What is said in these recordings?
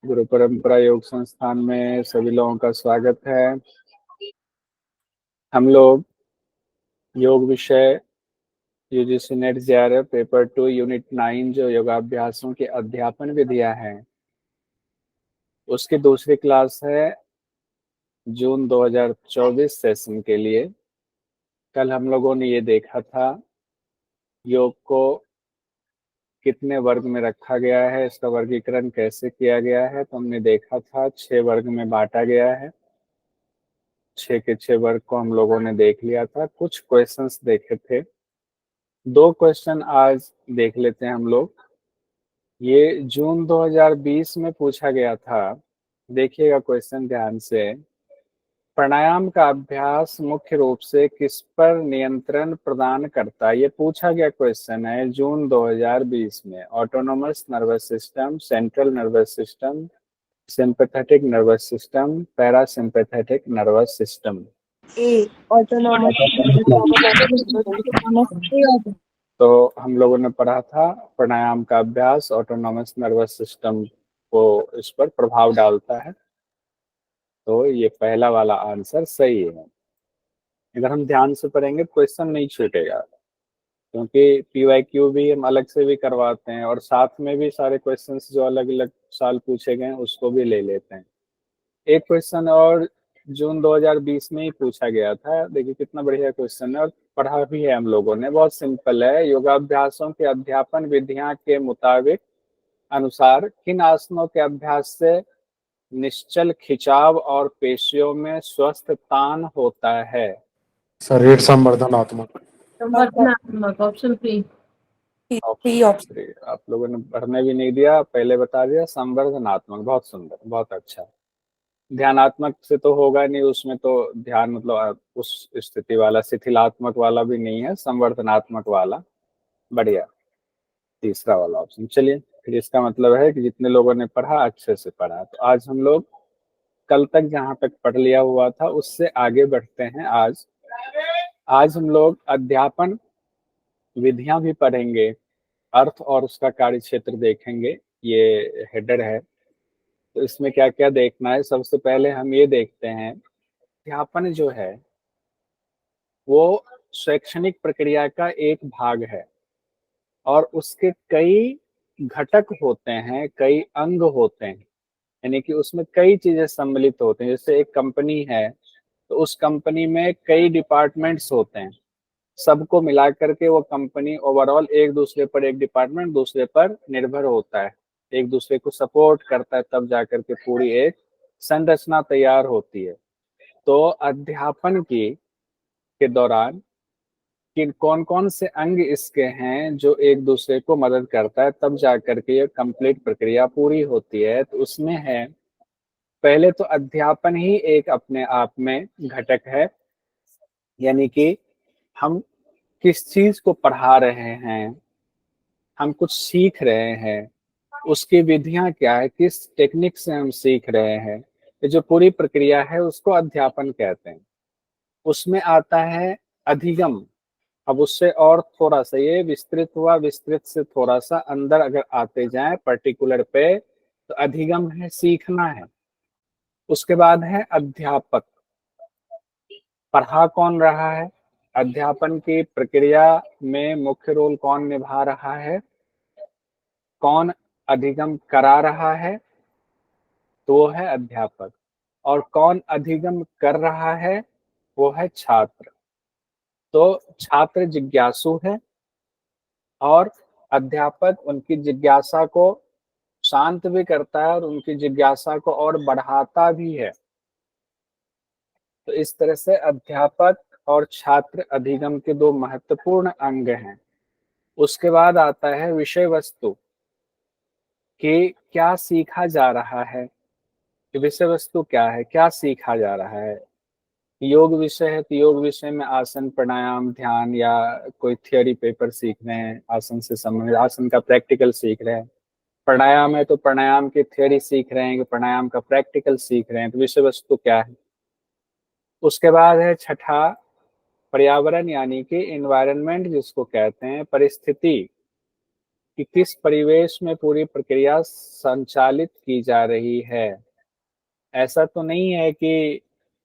गुरु परंपरा योग संस्थान में सभी लोगों का स्वागत है। हम लोग योग विषय UGC net JRF paper 2 unit 9 जो योगाभ्यासों की अध्यापन विधियां हैं उसकी दूसरी क्लास है जून 2024 सेशन के लिए। कल हम लोगों ने ये देखा था योग को कितने वर्ग में रखा गया है, इसका वर्गीकरण कैसे किया गया है। तो हमने देखा था 6 वर्ग में बांटा गया है। 6 के 6 वर्ग को हम लोगों ने देख लिया था। कुछ क्वेश्चंस देखे थे, 2 क्वेश्चन आज देख लेते हैं हम लोग। ये जून 2020 में पूछा गया था। देखिएगा क्वेश्चन ध्यान से। प्राणायाम का अभ्यास मुख्य रूप से किस पर नियंत्रण प्रदान करता है, ये पूछा गया क्वेश्चन है जून 2020 में। Autonomous nervous system, central nervous system, sympathetic nervous system, parasympathetic nervous system. A autonomous तो हम लोगों ने पढ़ा था प्राणायाम का अभ्यास ऑटोनॉमस नर्वस सिस्टम को इस पर प्रभाव डालता है। तो ये पहला वाला आंसर सही है। अगर हम ध्यान से पढ़ेंगे क्वेश्चन नहीं छूटेगा, क्योंकि पीवाईक्यू भी हम अलग से भी करवाते हैं और साथ में भी सारे क्वेश्चंस जो अलग अलग साल पूछे गए हैं उसको भी ले लेते हैं। एक क्वेश्चन और जून 2020 में ही पूछा गया था। देखिए कितना बढ़िया क्वेश्चन है और पढ़ा भी है हम लोगों ने। बहुत सिंपल है। योगाभ्यासों के अध्यापन विधियां के मुताबिक अनुसार किन आसनों के अभ्यास से निश्चल खिंचाव और पेशियों में स्वस्थ तान होता है? शरीर संवर्धनात्मक। संवर्धनात्मक ऑप्शन थ्री। ऑप्शन 3 आप लोगों ने पढ़ने भी नहीं दिया, पहले बता दिया। संवर्धनात्मक, बहुत सुंदर, बहुत अच्छा। ध्यानात्मक से तो होगा नहीं, उसमें तो ध्यान मतलब उस स्थिति वाला, शिथिलात्मक वाला भी नहीं है, संवर्धनात्मक वाला। बढ़िया, तीसरा वाला ऑप्शन। चलिए फिर इसका मतलब है कि जितने लोगों ने पढ़ा अच्छे से पढ़ा। तो आज हम लोग कल तक जहां तक पढ़ लिया हुआ था उससे आगे बढ़ते हैं। आज आज हम लोग अध्यापन विधियां भी पढ़ेंगे, अर्थ और उसका कार्य क्षेत्र देखेंगे। ये हेडर है। तो इसमें क्या क्या देखना है, सबसे पहले हम ये देखते हैं अध्यापन जो है वो शैक्षणिक प्रक्रिया का एक भाग है और उसके कई घटक होते हैं, कई अंग होते हैं। यानी कि उसमें कई चीजें सम्मिलित होते हैं। जैसे एक कंपनी है तो उस कंपनी में कई डिपार्टमेंट्स होते हैं। सबको मिला करके वो कंपनी ओवरऑल एक दूसरे पर, एक डिपार्टमेंट दूसरे पर निर्भर होता है, एक दूसरे को सपोर्ट करता है, तब जाकर के पूरी एक संरचना तैयार होती है। तो अध्यापन की के दौरान कि कौन कौन से अंग इसके हैं जो एक दूसरे को मदद करता है, तब जाकर के ये कंप्लीट प्रक्रिया पूरी होती है। तो उसमें है, पहले तो अध्यापन ही एक अपने आप में घटक है। यानी कि हम किस चीज को पढ़ा रहे हैं, हम कुछ सीख रहे हैं, उसकी विधियां क्या है, किस टेक्निक से हम सीख रहे हैं, ये जो पूरी प्रक्रिया है उसको अध्यापन कहते हैं। उसमें आता है अधिगम। अब उससे और थोड़ा सा ये विस्तृत हुआ, विस्तृत से थोड़ा सा अंदर अगर आते जाएं पर्टिकुलर पे, तो अधिगम है, सीखना है। उसके बाद है अध्यापक। पढ़ा कौन रहा है, अध्यापन की प्रक्रिया में मुख्य रोल कौन निभा रहा है, कौन अधिगम करा रहा है, तो वो है अध्यापक। और कौन अधिगम कर रहा है, वो है छात्र। तो छात्र जिज्ञासु है और अध्यापक उनकी जिज्ञासा को शांत भी करता है और उनकी जिज्ञासा को और बढ़ाता भी है। तो इस तरह से अध्यापक और छात्र अधिगम के दो महत्वपूर्ण अंग हैं। उसके बाद आता है विषय वस्तु, कि क्या सीखा जा रहा है, कि विषय वस्तु क्या है, क्या सीखा जा रहा है। योग विषय है तो योग विषय में आसन, प्राणायाम, ध्यान, या कोई थियोरी पेपर सीख रहे हैं आसन से संबंधित, आसन का प्रैक्टिकल सीख रहे हैं। प्राणायाम है तो प्राणायाम की थियोरी सीख रहे हैं, कि प्राणायाम का प्रैक्टिकल सीख रहे हैं। तो विषय वस्तु क्या है। उसके बाद है छठा पर्यावरण, यानी कि एनवायरनमेंट जिसको कहते हैं, परिस्थिति, कि किस परिवेश में पूरी प्रक्रिया संचालित की जा रही है। ऐसा तो नहीं है कि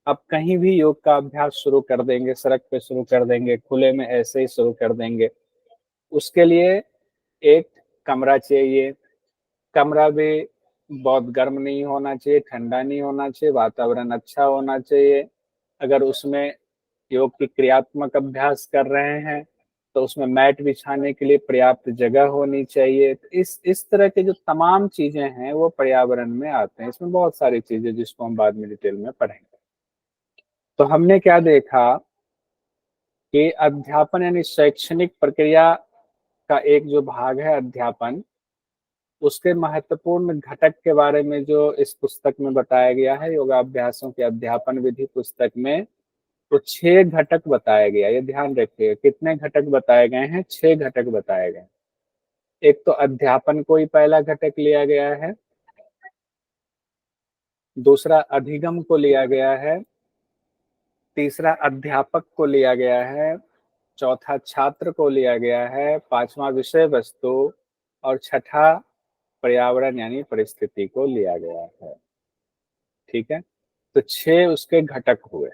अब कहीं भी योग का अभ्यास शुरू कर देंगे, सड़क पे शुरू कर देंगे, खुले में ऐसे ही शुरू कर देंगे। उसके लिए एक कमरा चाहिए, कमरा भी बहुत गर्म नहीं होना चाहिए, ठंडा नहीं होना चाहिए, वातावरण अच्छा होना चाहिए। अगर उसमें योग की क्रियात्मक अभ्यास कर रहे हैं, तो उसमें मैट बिछाने के लिए पर्याप्त जगह होनी चाहिए। तो इस तरह के जो तमाम चीज़ें हैं, वो पर्यावरण में आते हैं। इसमें बहुत सारी चीज़ें जिसको हम बाद में डिटेल में पढ़ेंगे। तो हमने क्या देखा कि अध्यापन यानी शैक्षणिक प्रक्रिया का एक जो भाग है अध्यापन, उसके महत्वपूर्ण घटक के बारे में जो इस पुस्तक में बताया गया है, योगाभ्यासों के अध्यापन विधि पुस्तक में, तो 6 घटक बताया गया। ये ध्यान रखिए, कितने घटक बताए गए हैं? 6 घटक बताए गए। एक तो अध्यापन को ही पहला घटक लिया गया है, दूसरा अधिगम को लिया गया है, तीसरा अध्यापक को लिया गया है, चौथा छात्र को लिया गया है, पांचवा विषय वस्तु और छठा पर्यावरण यानी परिस्थिति को लिया गया है। ठीक है, तो 6 उसके घटक हुए।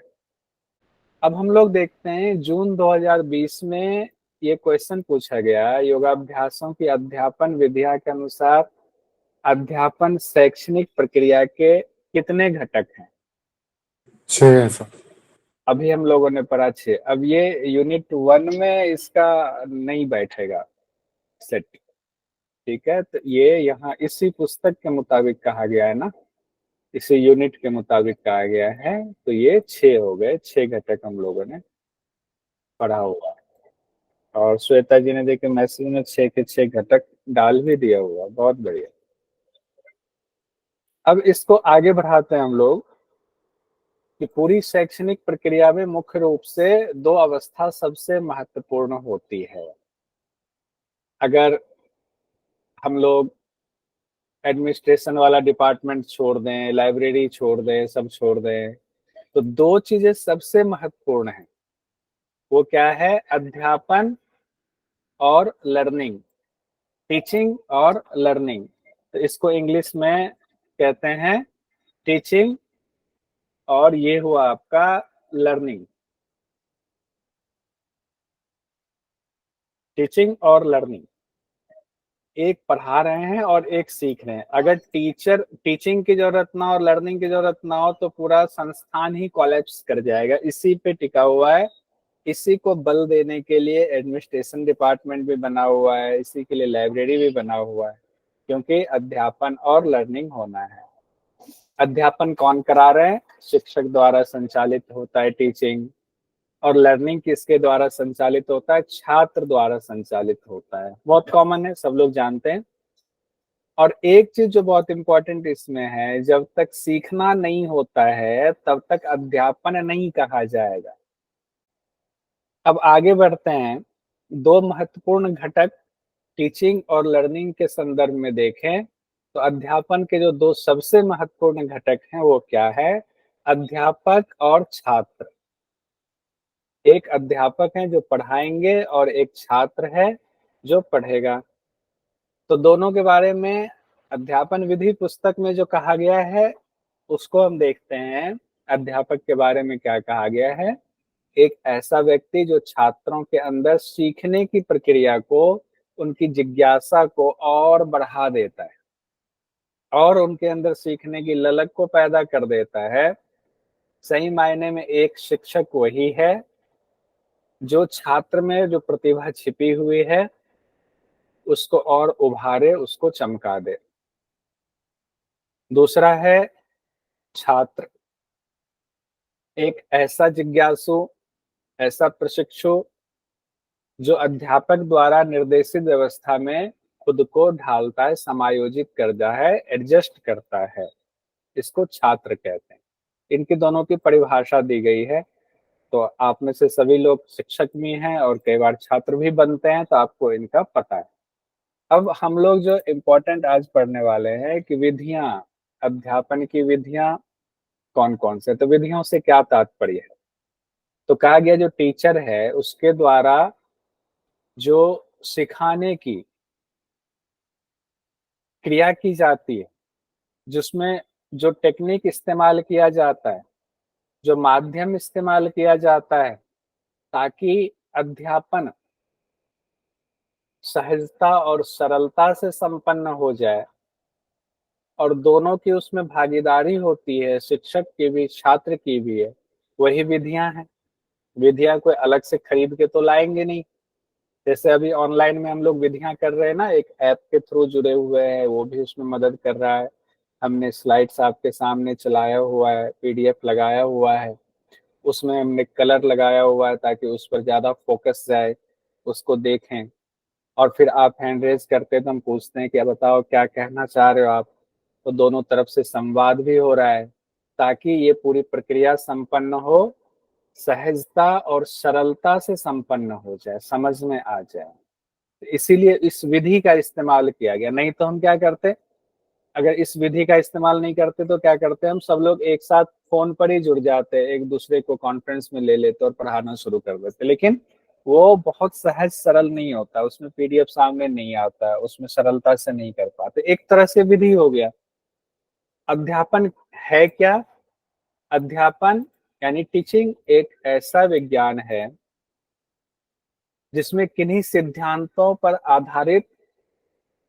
अब हम लोग देखते हैं जून 2020 में ये क्वेश्चन पूछा गया, योगाभ्यासों की अध्यापन विधिया के अनुसार अध्यापन शैक्षणिक प्रक्रिया के कितने घटक हैं? 6 है सर। अभी हम लोगों ने पढ़ा 6। अब ये यूनिट 1 में इसका नहीं बैठेगा सेट। ठीक है, तो ये यहाँ इसी पुस्तक के मुताबिक कहा गया है ना, इसी यूनिट के मुताबिक कहा गया है। तो ये 6 हो गए, 6 घटक हम लोगों ने पढ़ा हुआ है। और श्वेता जी ने देखे मैसेज में 6 के 6 घटक डाल भी दिया हुआ, बहुत बढ़िया। अब इसको आगे बढ़ाते हैं हम लोग कि पूरी शैक्षणिक प्रक्रिया में मुख्य रूप से 2 अवस्था सबसे महत्वपूर्ण होती है। अगर हम लोग एडमिनिस्ट्रेशन वाला डिपार्टमेंट छोड़ दें, लाइब्रेरी छोड़ दें, सब छोड़ दें, तो 2 चीजें सबसे महत्वपूर्ण हैं। वो क्या है? अध्यापन और लर्निंग, टीचिंग और लर्निंग। तो इसको इंग्लिश में कहते हैं टीचिंग, और ये हुआ आपका लर्निंग। टीचिंग और लर्निंग, एक पढ़ा रहे हैं और एक सीख रहे हैं। अगर टीचिंग की जरूरत ना हो और लर्निंग की जरूरत ना हो, तो पूरा संस्थान ही कोलैप्स कर जाएगा। इसी पे टिका हुआ है, इसी को बल देने के लिए एडमिनिस्ट्रेशन डिपार्टमेंट भी बना हुआ है, इसी के लिए लाइब्रेरी भी बना हुआ है, क्योंकि अध्यापन और लर्निंग होना है। अध्यापन कौन करा रहे हैं? शिक्षक द्वारा संचालित होता है टीचिंग, और लर्निंग किसके द्वारा संचालित होता है? छात्र द्वारा संचालित होता है। बहुत कॉमन है, सब लोग जानते हैं। और एक चीज जो बहुत इंपॉर्टेंट इसमें है, जब तक सीखना नहीं होता है तब तक अध्यापन नहीं कहा जाएगा। अब आगे बढ़ते हैं, 2 महत्वपूर्ण घटक टीचिंग और लर्निंग के संदर्भ में देखें, तो अध्यापन के जो 2 सबसे महत्वपूर्ण घटक हैं वो क्या है? अध्यापक और छात्र। एक अध्यापक है जो पढ़ाएंगे और एक छात्र है जो पढ़ेगा। तो दोनों के बारे में अध्यापन विधि पुस्तक में जो कहा गया है उसको हम देखते हैं। अध्यापक के बारे में क्या कहा गया है? एक ऐसा व्यक्ति जो छात्रों के अंदर सीखने की प्रक्रिया को, उनकी जिज्ञासा को और बढ़ा देता है और उनके अंदर सीखने की ललक को पैदा कर देता है। सही मायने में एक शिक्षक वही है जो छात्र में जो प्रतिभा छिपी हुई है उसको और उभारे, उसको चमका दे। दूसरा है छात्र, एक ऐसा जिज्ञासु, ऐसा प्रशिक्षु जो अध्यापक द्वारा निर्देशित व्यवस्था में खुद को ढालता है, समायोजित करता है, एडजस्ट करता है। इसको छात्र कहते हैं। इनकी दोनों की परिभाषा दी गई है। तो आप में से सभी लोग शिक्षक भी हैं और कई बार छात्र भी बनते हैं, तो आपको इनका पता है। अब हम लोग जो इम्पोर्टेंट आज पढ़ने वाले हैं कि विधियां, अध्यापन की विधियां कौन कौन से। तो विधियों से क्या तात्पर्य है? तो कहा गया जो टीचर है उसके द्वारा जो सिखाने की क्रिया की जाती है, जिसमें जो टेक्निक इस्तेमाल किया जाता है, जो माध्यम इस्तेमाल किया जाता है, ताकि अध्यापन सहजता और सरलता से संपन्न हो जाए, और दोनों की उसमें भागीदारी होती है, शिक्षक की भी छात्र की भी है, वही विधियां हैं। विधियां कोई अलग से खरीद के तो लाएंगे नहीं। जैसे अभी ऑनलाइन में हम लोग विधियां कर रहे हैं ना, एक ऐप के थ्रू जुड़े हुए हैं, वो भी उसमें मदद कर रहा है। हमने स्लाइड्स आपके सामने चलाया हुआ है, पीडीएफ लगाया हुआ है, उसमें हमने कलर लगाया हुआ है ताकि उस पर ज्यादा फोकस जाए, उसको देखें। और फिर आप हैंड रेज करते हैं तो हम पूछते हैं कि बताओ क्या कहना चाह रहे हो आप। तो दोनों तरफ से संवाद भी हो रहा है, ताकि ये पूरी प्रक्रिया संपन्न हो, सहजता और सरलता से संपन्न हो जाए, समझ में आ जाए। इसीलिए इस विधि का इस्तेमाल किया गया। नहीं तो हम क्या करते, अगर इस विधि का इस्तेमाल नहीं करते तो क्या करते, हम सब लोग एक साथ फोन पर ही जुड़ जाते, एक दूसरे को कॉन्फ्रेंस में ले लेते और पढ़ाना शुरू कर देते। लेकिन वो बहुत सहज सरल नहीं होता, उसमें पीडीएफ सामने नहीं आता, उसमें सरलता से नहीं कर पाते। एक तरह से विधि हो गया। अध्यापन है क्या? अध्यापन यानी टीचिंग एक ऐसा विज्ञान है जिसमें किन्हीं सिद्धांतों पर आधारित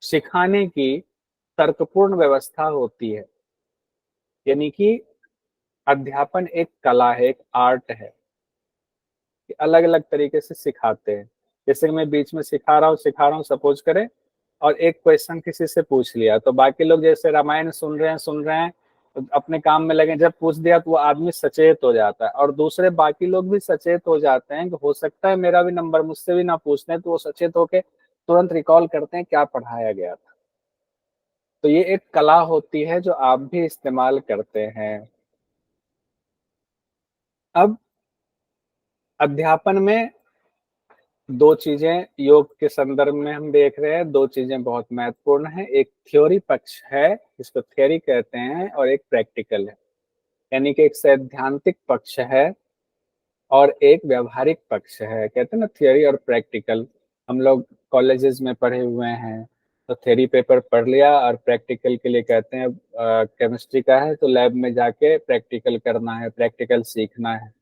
सिखाने की तर्कपूर्ण व्यवस्था होती है। यानी कि अध्यापन एक कला है, एक आर्ट है कि अलग अलग तरीके से सिखाते हैं। जैसे कि मैं बीच में सिखा रहा हूँ सपोज करें, और एक क्वेश्चन किसी से पूछ लिया, तो बाकी लोग जैसे रामायण सुन रहे हैं, तो अपने काम में लगे, जब पूछ दिया तो वो आदमी सचेत हो जाता है, और दूसरे बाकी लोग भी सचेत हो जाते हैं कि हो सकता है मेरा भी नंबर, मुझसे भी ना पूछने, तो वो सचेत होके तुरंत रिकॉल करते हैं क्या पढ़ाया गया था। तो ये एक कला होती है जो आप भी इस्तेमाल करते हैं। अब अध्यापन में दो चीजें योग के संदर्भ में हम देख रहे हैं, दो चीजें बहुत महत्वपूर्ण है। एक थ्योरी पक्ष है, जिसको थ्योरी कहते हैं, और एक प्रैक्टिकल है। यानी कि एक सैद्धांतिक पक्ष है और एक व्यवहारिक पक्ष है। कहते हैं ना थ्योरी और प्रैक्टिकल। हम लोग कॉलेजेस में पढ़े हुए हैं, तो थ्योरी पेपर पढ़ लिया, और प्रैक्टिकल के लिए कहते हैं केमिस्ट्री का है तो लैब में जाके प्रैक्टिकल करना है, प्रैक्टिकल सीखना है।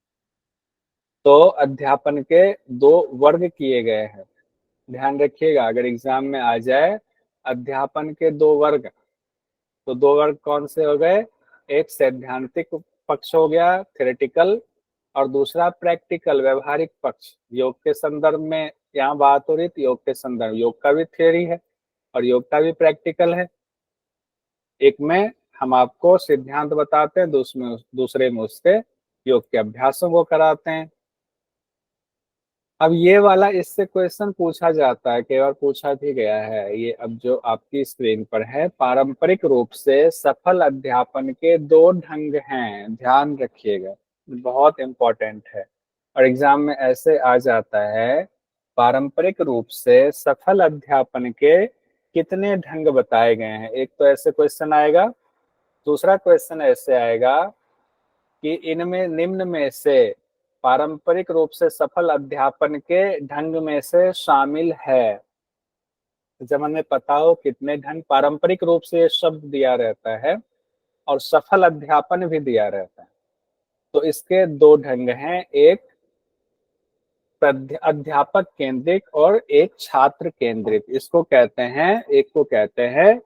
तो अध्यापन के दो वर्ग किए गए हैं, ध्यान रखिएगा, अगर एग्जाम में आ जाए अध्यापन के दो वर्ग, तो दो वर्ग कौन से हो गए? एक सैद्धांतिक पक्ष हो गया, थ्योरेटिकल, और दूसरा प्रैक्टिकल, व्यवहारिक पक्ष। योग के संदर्भ में यहाँ बात हो रही थी, योग के संदर्भ, योग का भी थ्योरी है और योग का भी प्रैक्टिकल है। एक में हम आपको सिद्धांत बताते हैं, दूसरे में उसके योग के अभ्यासों को कराते हैं। अब ये वाला इससे क्वेश्चन पूछा जाता है, कई बार पूछा भी गया है। ये अब जो आपकी स्क्रीन पर है, पारंपरिक रूप से सफल अध्यापन के दो ढंग हैं, ध्यान रखिएगा, बहुत इंपॉर्टेंट है। और एग्जाम में ऐसे आ जाता है, पारंपरिक रूप से सफल अध्यापन के कितने ढंग बताए गए हैं। एक तो ऐसे क्वेश्चन आएगा, दूसरा क्वेश्चन ऐसे आएगा कि इनमें निम्न में से पारंपरिक रूप से सफल अध्यापन के ढंग में से शामिल है। जब हमें पता हो कितने ढंग, पारंपरिक रूप से ये शब्द दिया रहता है और सफल अध्यापन भी दिया रहता है, तो इसके दो ढंग हैं, एक अध्यापक केंद्रित और एक छात्र केंद्रित। इसको कहते हैं, एक को कहते हैं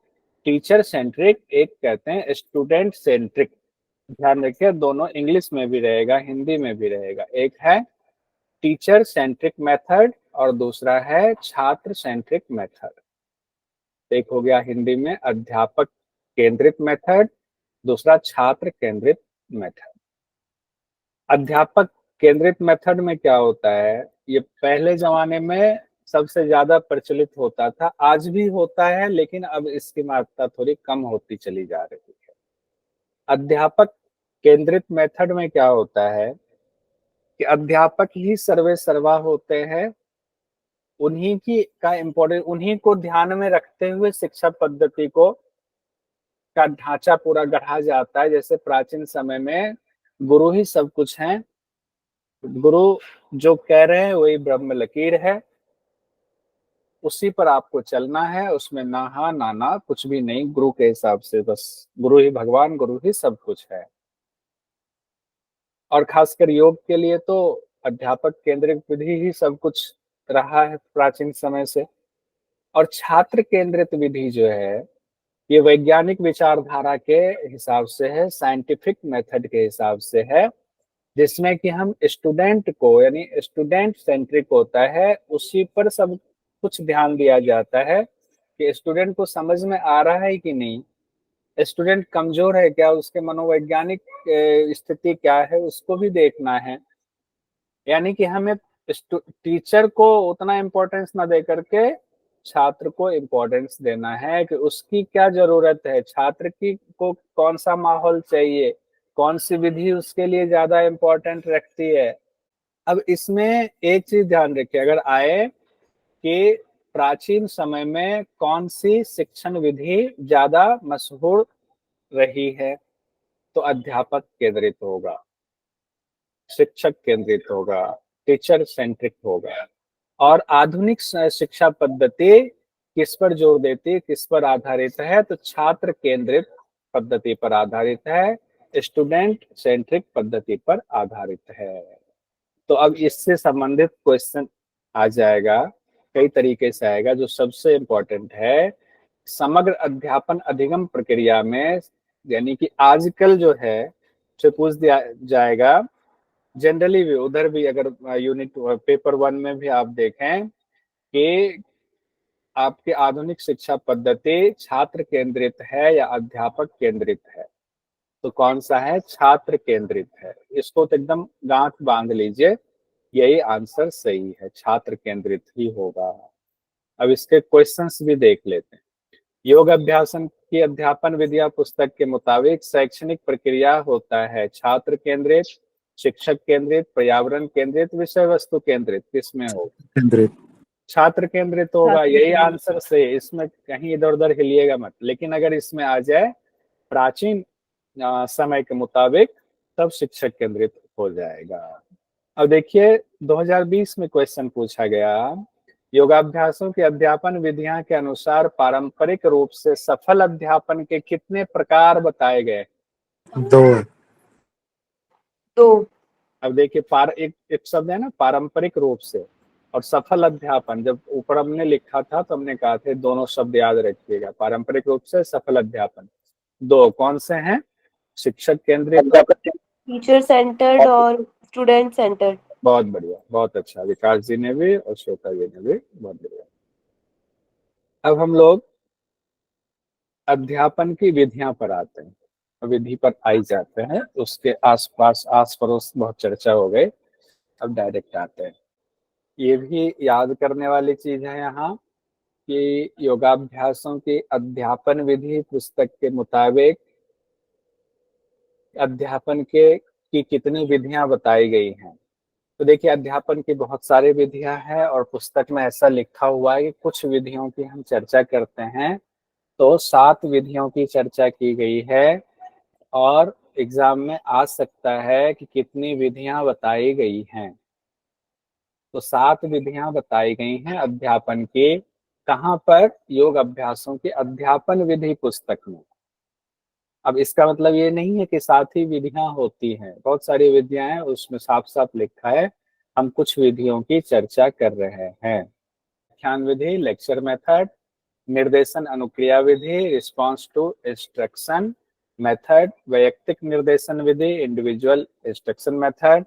टीचर सेंट्रिक, एक कहते हैं स्टूडेंट सेंट्रिक। ध्यान रखिए, दोनों इंग्लिश में भी रहेगा, हिंदी में भी रहेगा। एक है टीचर सेंट्रिक मेथड और दूसरा है छात्र सेंट्रिक मेथड। एक हो गया हिंदी में अध्यापक केंद्रित मेथड, दूसरा छात्र केंद्रित मेथड। अध्यापक केंद्रित मेथड में क्या होता है, ये पहले जमाने में सबसे ज्यादा प्रचलित होता था, आज भी होता है, लेकिन अब इसकी मात्रा थोड़ी कम होती चली जा रही है। अध्यापक केंद्रित मेथड में क्या होता है कि अध्यापक ही सर्वे सर्वा होते हैं, उन्हीं की का इम्पोर्टेंट, उन्हीं को ध्यान में रखते हुए शिक्षा पद्धति को का ढांचा पूरा गढ़ा जाता है। जैसे प्राचीन समय में गुरु ही सब कुछ है, गुरु जो कह रहे हैं वही ब्रह्म लकीर है। उसी पर आपको चलना है, उसमें ना हा ना ना कुछ भी नहीं, गुरु के हिसाब से बस, गुरु ही भगवान, गुरु ही सब कुछ है। और खासकर योग के लिए तो अध्यापक केंद्रित विधि ही सब कुछ रहा है प्राचीन समय से। और छात्र केंद्रित विधि जो है, ये वैज्ञानिक विचारधारा के हिसाब से है, साइंटिफिक मेथड के हिसाब से है, जिसमें कि हम स्टूडेंट को, यानी स्टूडेंट सेंट्रिक होता है, उसी पर सब कुछ ध्यान दिया जाता है कि स्टूडेंट को समझ में आ रहा है कि नहीं, स्टूडेंट कमजोर है क्या, उसके मनोवैज्ञानिक स्थिति क्या है, उसको भी देखना है। यानी कि हमें टीचर को उतना इम्पोर्टेंस ना दे करके छात्र को इम्पोर्टेंस देना है कि उसकी क्या जरूरत है, छात्र की को कौन सा माहौल चाहिए, कौन सी विधि उसके लिए ज्यादा इम्पोर्टेंट रखती है। अब इसमें एक चीज ध्यान रखिए, अगर आए कि प्राचीन समय में कौन सी शिक्षण विधि ज्यादा मशहूर रही है, तो अध्यापक केंद्रित होगा, शिक्षक केंद्रित होगा, टीचर सेंट्रिक होगा। और आधुनिक शिक्षा पद्धति किस पर जोर देती है, किस पर आधारित है, तो छात्र केंद्रित पद्धति पर आधारित है, स्टूडेंट सेंट्रिक पद्धति पर आधारित है। तो अब इससे संबंधित क्वेश्चन आ जाएगा, कई तरीके से आएगा। जो सबसे इम्पोर्टेंट है, समग्र अध्यापन अधिगम प्रक्रिया में, यानी कि आजकल जो है, से पूछ दिया जाएगा। जनरली भी उधर भी अगर यूनिट पेपर 1 में भी आप देखें कि आपकी आधुनिक शिक्षा पद्धति छात्र केंद्रित है या अध्यापक केंद्रित है, तो कौन सा है, छात्र केंद्रित है। इसको तो एकदम गांठ बांध लीजिए, यही आंसर सही है, छात्र केंद्रित ही होगा। अब इसके क्वेश्चंस भी देख लेते हैं। योग अभ्यासन की अध्यापन विद्या पुस्तक के मुताबिक शैक्षणिक प्रक्रिया होता है छात्र केंद्रित, शिक्षक केंद्रित, पर्यावरण केंद्रित, विषय वस्तु केंद्रित। किसमें होगा, केंद्रित। छात्र केंद्रित होगा, छात्र यही केंद्रित। आंसर सही है। इसमें कहीं इधर उधर हिलिएगा मत। लेकिन अगर इसमें आ जाए प्राचीन समय के मुताबिक, तब शिक्षक केंद्रित हो जाएगा। अब देखिए 2020 में क्वेश्चन पूछा गया, योगाभ्यासों की अध्यापन विधियां के अनुसार पारंपरिक रूप से सफल अध्यापन के कितने प्रकार बताए गए। 2 2 अब देखिए एक शब्द है ना, पारंपरिक रूप से और सफल अध्यापन। जब ऊपर हमने लिखा था तो हमने कहा थे दोनों शब्द याद रखिएगा, पारंपरिक रूप से, सफल अध्यापन। दो कौन से हैं, शिक्षक केंद्रित, टीचर सेंटर्ड और स्टूडेंट सेंटर्ड। बहुत बढ़िया, बहुत अच्छा, विकास जी ने भी और श्वेता जी ने भी, बहुत बढ़िया। अब हम लोग अध्यापन की विधियां पर आते हैं, विधि पर आई जाते हैं, उसके आसपास आस पड़ोस बहुत चर्चा हो गई। अब डायरेक्ट आते हैं, ये भी याद करने वाली चीज है यहाँ कि योगाभ्यासों की अध्यापन विधि पुस्तक के मुताबिक अध्यापन के की कितनी विधियां बताई गई हैं। तो देखिए अध्यापन की बहुत सारी विधियां हैं और पुस्तक में ऐसा लिखा हुआ है कि कुछ विधियों की हम चर्चा करते हैं, तो 7 विधियों की चर्चा की गई है। और एग्जाम में आ सकता है कि कितनी विधियां बताई गई हैं, तो 7 विधियां बताई गई हैं अध्यापन की। कहाँ पर, योग अभ्यासों की अध्यापन विधि पुस्तक में। अब इसका मतलब ये नहीं है कि 7 ही विधियां होती हैं, बहुत सारी विधियां हैं, उसमें साफ साफ लिखा है। हम कुछ विधियों की चर्चा कर रहे हैं। व्याख्यान विधि, लेक्चर मेथड, निर्देशन अनुक्रिया विधि, रिस्पॉन्स टू इंस्ट्रक्शन मेथड, वैयक्तिक निर्देशन विधि, इंडिविजुअल इंस्ट्रक्शन मेथड,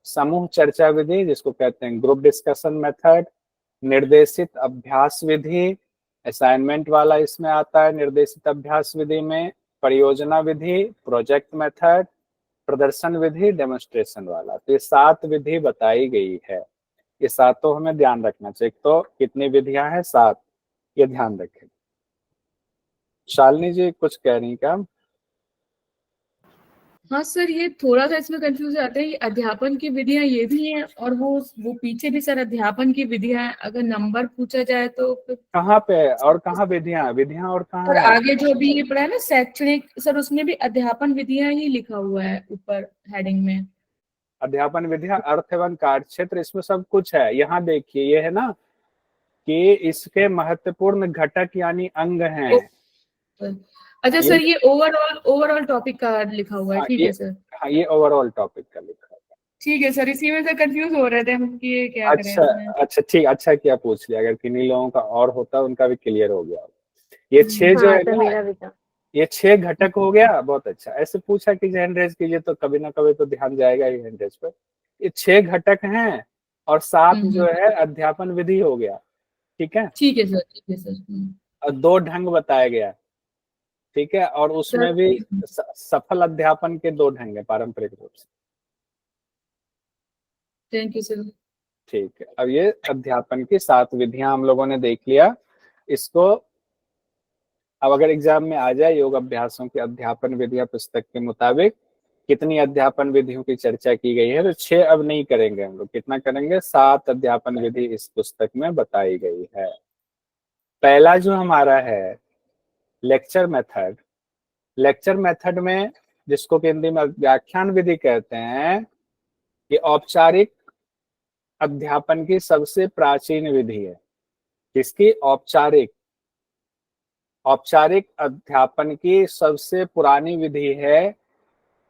समूह चर्चा विधि जिसको कहते हैं ग्रुप डिस्कशन मेथड, निर्देशित अभ्यास विधि, असाइनमेंट वाला इसमें आता है निर्देशित अभ्यास विधि में, परियोजना विधि, प्रोजेक्ट मेथड, प्रदर्शन विधि, डेमोन्स्ट्रेशन वाला। तो ये 7 विधि बताई गई है, ये 7 हमें ध्यान रखना चाहिए। तो कितनी विधियां हैं, 7, ये ध्यान रखें। शालिनी जी कुछ कह रही क्या। हाँ सर, ये थोड़ा सा इसमें कंफ्यूज जाते हैं, ये अध्यापन की विधियां ये भी हैं और वो पीछे भी सर अध्यापन की विधियां हैं। अगर नंबर पूछा जाए तो फिर कहाँ पे और कहाँ विधियां, विधियां और कहाँ और है। आगे जो अभी ये पढ़ा है ना शैक्षणिक, सर उसमें भी अध्यापन विधियां ही लिखा हुआ है ऊपर हेडिंग में। अध्यापन विधियां, अर्थ एवं कार्य क्षेत्र, इसमें सब कुछ है। यहाँ देखिए ये है ना, कि इसके महत्वपूर्ण घटक यानी अंग हैं। अच्छा सर, ये ओवरऑल टॉपिक का लिखा हुआ है, ठीक है सर। हाँ, ये ओवरऑल टॉपिक का लिखा है। ठीक है सर, इसी में से कंफ्यूज हो रहे थे हम कि ये क्या करें अच्छा इसमें। अच्छा, ठीक, अच्छा किया पूछ लिया, अगर किन्हीं लोगों का और होता उनका भी क्लियर हो गया। ये 6 जो हाँ है सर, ना, मेरा भी था। ये 6 घटक हो गया, बहुत अच्छा। ऐसे पूछा कि हैंड रेज कीजिए तो कभी ना कभी तो ध्यान जाएगा ही हैंड रेज पर। ये 6 घटक हैं और 7 जो है अध्यापन विधि हो गया, ठीक है। ठीक है सर, ठीक है सर। और 2 ढंग बताया गया, ठीक है, और उसमें भी सफल अध्यापन के 2 ढंग है पारंपरिक रूप से। Thank you sir. ठीक है, अब ये अध्यापन की 7 विधियां हम लोगों ने देख लिया इसको। अब अगर एग्जाम में आ जाए योग अभ्यासों की अध्यापन विधियां पुस्तक के मुताबिक कितनी अध्यापन विधियों की चर्चा की गई है, तो 6 अब नहीं करेंगे हम लोग, कितना करेंगे, 7 अध्यापन विधि इस पुस्तक में बताई गई है। पहला जो हमारा है लेक्चर मेथड। लेक्चर मेथड में, जिसको कि हिंदी में व्याख्यान विधि कहते हैं, ये औपचारिक अध्यापन की सबसे प्राचीन विधि है। किसकी? औपचारिक औपचारिक अध्यापन की सबसे पुरानी विधि है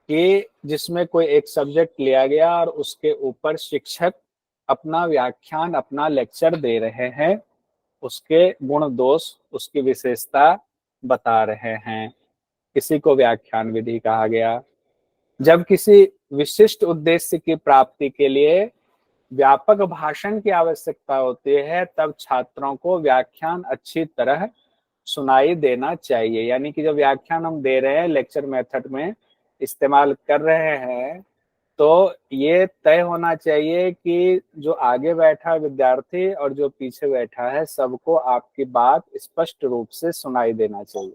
कि जिसमें कोई एक सब्जेक्ट लिया गया और उसके ऊपर शिक्षक अपना व्याख्यान, अपना लेक्चर दे रहे हैं, उसके गुण दोष, उसकी विशेषता बता रहे हैं, इसी को व्याख्यान विधि कहा गया। जब किसी विशिष्ट उद्देश्य की प्राप्ति के लिए व्यापक भाषण की आवश्यकता होती है, तब छात्रों को व्याख्यान अच्छी तरह सुनाई देना चाहिए। यानी कि जब व्याख्यान हम दे रहे हैं, लेक्चर मेथड में इस्तेमाल कर रहे हैं, तो ये तय होना चाहिए कि जो आगे बैठा विद्यार्थी और जो पीछे बैठा है, सबको आपकी बात स्पष्ट रूप से सुनाई देना चाहिए।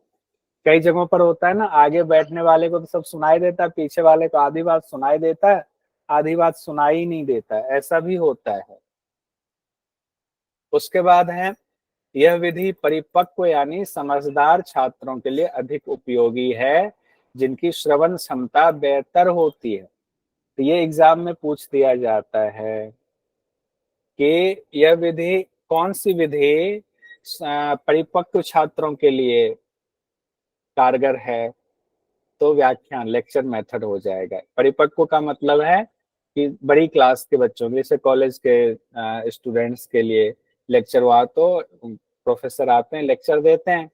कई जगहों पर होता है ना, आगे बैठने वाले को तो सब सुनाई देता है, पीछे वाले को आधी बात सुनाई देता है, आधी बात सुनाई नहीं देता है, ऐसा भी होता है। उसके बाद है, यह विधि परिपक्व यानी समझदार छात्रों के लिए अधिक उपयोगी है, जिनकी श्रवण क्षमता बेहतर होती है। तो ये एग्जाम में पूछ दिया जाता है कि यह विधि, कौन सी विधि परिपक्व छात्रों के लिए कारगर है, तो व्याख्यान लेक्चर मेथड हो जाएगा। परिपक्व का मतलब है कि बड़ी क्लास के बच्चों के, जैसे कॉलेज के स्टूडेंट्स के लिए लेक्चर हुआ तो प्रोफेसर आते हैं, लेक्चर देते हैं,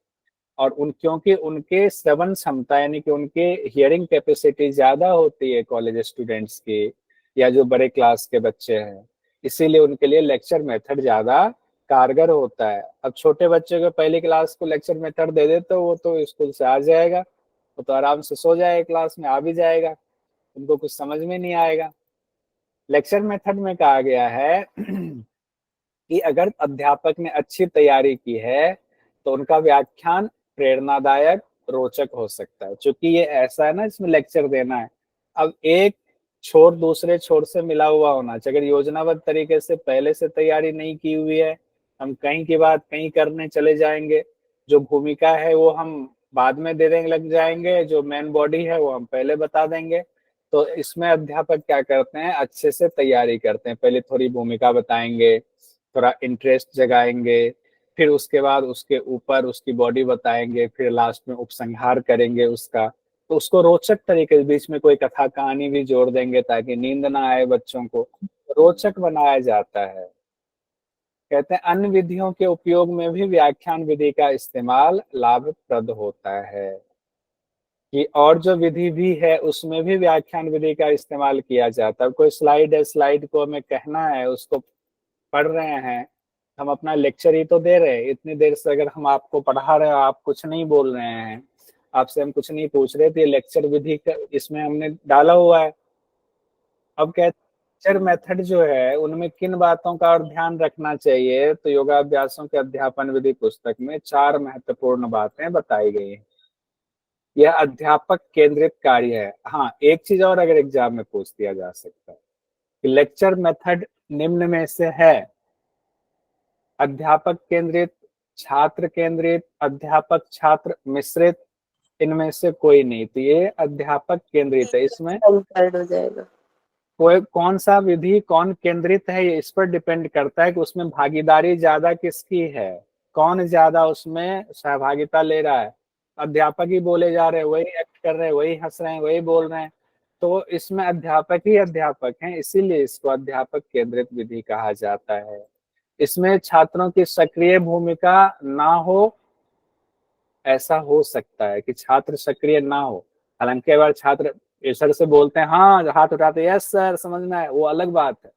और क्योंकि उनके श्रवण क्षमता यानी कि उनके हियरिंग कैपेसिटी ज्यादा होती है कॉलेज स्टूडेंट्स की, या जो बड़े क्लास के बच्चे हैं, इसीलिए उनके लिए लेक्चर मेथड ज्यादा कारगर होता है। अब छोटे बच्चे को पहली क्लास को लेक्चर मेथड दे दे तो वो तो स्कूल से आ जाएगा, वो तो आराम से सो जाएगा, क्लास में आ भी जाएगा, उनको कुछ समझ में नहीं आएगा। लेक्चर मेथड में कहा गया है कि अगर अध्यापक ने अच्छी तैयारी की है तो उनका व्याख्यान प्रेरणादायक, रोचक हो सकता है। क्योंकि ये ऐसा है ना, इसमें लेक्चर देना है, अब एक छोर दूसरे छोर से मिला हुआ होना चाहिए। अगर योजनाबद्ध तरीके से पहले से तैयारी नहीं की हुई है, हम कहीं की बात कहीं करने चले जाएंगे, जो भूमिका है वो हम बाद में दे देंगे, लग जाएंगे, जो मेन बॉडी है वो हम पहले बता देंगे। तो इसमें अध्यापक क्या करते हैं, अच्छे से तैयारी करते हैं, पहले थोड़ी भूमिका बताएंगे, थोड़ा इंटरेस्ट जगाएंगे, फिर उसके बाद उसके ऊपर उसकी बॉडी बताएंगे, फिर लास्ट में उपसंहार करेंगे उसका। तो उसको रोचक तरीके से, बीच में कोई कथा कहानी भी जोड़ देंगे ताकि नींद ना आए बच्चों को, रोचक बनाया जाता है। कहते हैं अन्य विधियों के उपयोग में भी व्याख्यान विधि का इस्तेमाल लाभप्रद होता है, कि और जो विधि भी है उसमें भी व्याख्यान विधि का इस्तेमाल किया जाता है। कोई स्लाइड है, स्लाइड को हमें कहना है, उसको पढ़ रहे हैं, हम अपना लेक्चर ही तो दे रहे हैं, इतनी देर से अगर हम आपको पढ़ा रहे हैं, आप कुछ नहीं बोल रहे हैं, आपसे हम कुछ नहीं पूछ रहे, तो ये लेक्चर विधि इसमें हमने डाला हुआ है। अब लेक्चर मेथड जो है उनमें किन बातों का और ध्यान रखना चाहिए, तो योगाभ्यासों के अध्यापन विधि पुस्तक में 4 महत्वपूर्ण बातें बताई गई हैं। यह अध्यापक केंद्रित कार्य है। हाँ, एक चीज और अगर एग्जाम में पूछ दिया जा सकता है कि लेक्चर मेथड निम्न में से है, अध्यापक केंद्रित, छात्र केंद्रित, अध्यापक छात्र मिश्रित, इनमें से कोई नहीं, तो ये अध्यापक केंद्रित है। इसमें कंपेयर्ड हो जाएगा। कोई कौन सा विधि कौन केंद्रित है, ये इस पर डिपेंड करता है कि उसमें भागीदारी ज्यादा किसकी है, कौन ज्यादा उसमें सहभागिता ले रहा है। अध्यापक ही बोले जा रहे हैं, वही एक्ट कर रहे हैं, वही हंस रहे हैं, वही बोल रहे हैं, तो इसमें अध्यापक ही अध्यापक हैं, इसीलिए इसको अध्यापक केंद्रित विधि कहा जाता है। इसमें छात्रों की सक्रिय भूमिका ना हो, ऐसा हो सकता है कि छात्र सक्रिय ना हो। हालांकि कई बार छात्र सर से बोलते हैं, हाँ हाथ उठाते हैं, यस सर समझना है, वो अलग बात है।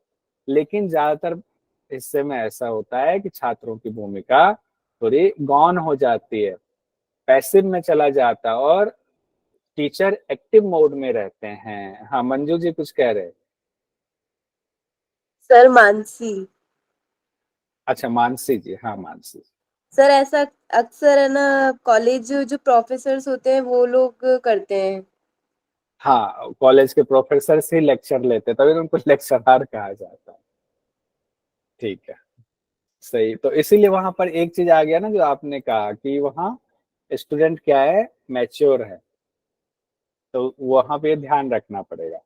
लेकिन ज्यादातर हिस्से में ऐसा होता है कि छात्रों की भूमिका थोड़ी गौण हो जाती है, पैसिव में चला जाता है, और टीचर एक्टिव मोड में रहते हैं। हाँ मंजू जी कुछ कह रहे हैं। सर मानसी। अच्छा मानसी जी, हाँ मानसी। सर ऐसा अक्सर है ना, कॉलेज जो प्रोफेसर्स होते हैं वो लोग करते हैं। हाँ कॉलेज के प्रोफेसर से लेक्चर लेते हैं, तभी तो उनको लेक्चरार कहा जाता है। ठीक है, सही। तो इसीलिए वहां पर एक चीज आ गया ना, जो आपने कहा कि वहाँ स्टूडेंट क्या है, मैच्योर है, तो वहां पे ध्यान रखना पड़ेगा।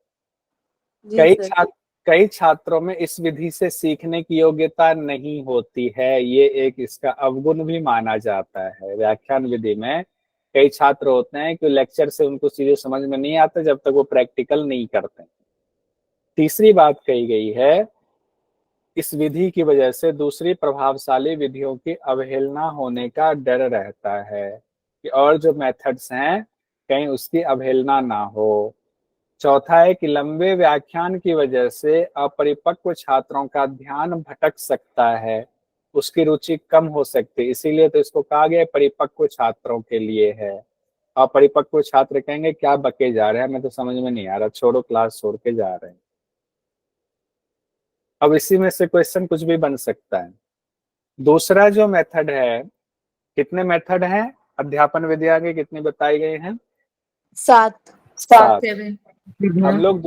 जी कई सर। छात्र कई छात्रों में इस विधि से सीखने की योग्यता नहीं होती है, ये एक इसका अवगुण भी माना जाता है। व्याख्यान विधि में कई छात्र होते हैं कि लेक्चर से उनको चीजें समझ में नहीं आते जब तक वो प्रैक्टिकल नहीं करते। तीसरी बात कही गई है, इस विधि की वजह से दूसरी प्रभावशाली विधियों की अवहेलना होने का डर रहता है, कि और जो मेथड्स हैं कहीं उसकी अवहेलना ना हो। चौथा है कि लंबे व्याख्यान की वजह से अपरिपक्व छात्रों का ध्यान भटक सकता है, उसकी रुचि कम हो सकती है, इसीलिए तो इसको कहा गया परिपक्व छात्रों के लिए है। अपरिपक्व छात्र कहेंगे क्या बके जा रहे हैं, हमें तो समझ में नहीं आ रहा, छोड़ो क्लास छोड़ के जा रहे हैं। अब इसी में से क्वेश्चन कुछ भी बन सकता है। दूसरा जो मेथड है, कितने मेथड हैं अध्यापन विद्या के, कितनी बताई गई हैं? 7। 7। 7 हम विधियां। लोग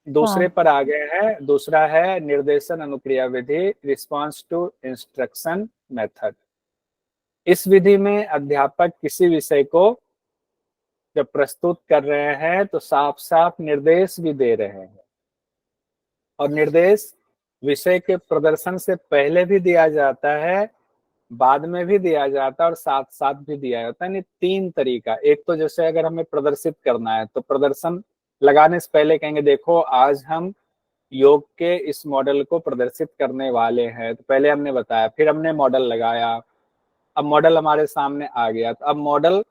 दूसरे हाँ। पर आ गए हैं। दूसरा है निर्देशन अनुक्रिया विधि, रिस्पॉन्स टू इंस्ट्रक्शन मेथड। इस विधि में अध्यापक किसी विषय को जब प्रस्तुत कर रहे हैं तो साफ साफ निर्देश भी दे रहे हैं, और निर्देश विषय के प्रदर्शन से पहले भी दिया जाता है, बाद में भी दिया जाता है, और साथ साथ भी दिया जाता है। यानी 3 तरीका। एक तो जैसे अगर हमें प्रदर्शित करना है तो प्रदर्शन लगाने से पहले कहेंगे देखो आज हम योग के इस मॉडल को प्रदर्शित करने वाले हैं, तो पहले हमने बताया, फिर हमने मॉडल लगाया, अब मॉडल हमारे सामने आ गया, तो अब मॉडल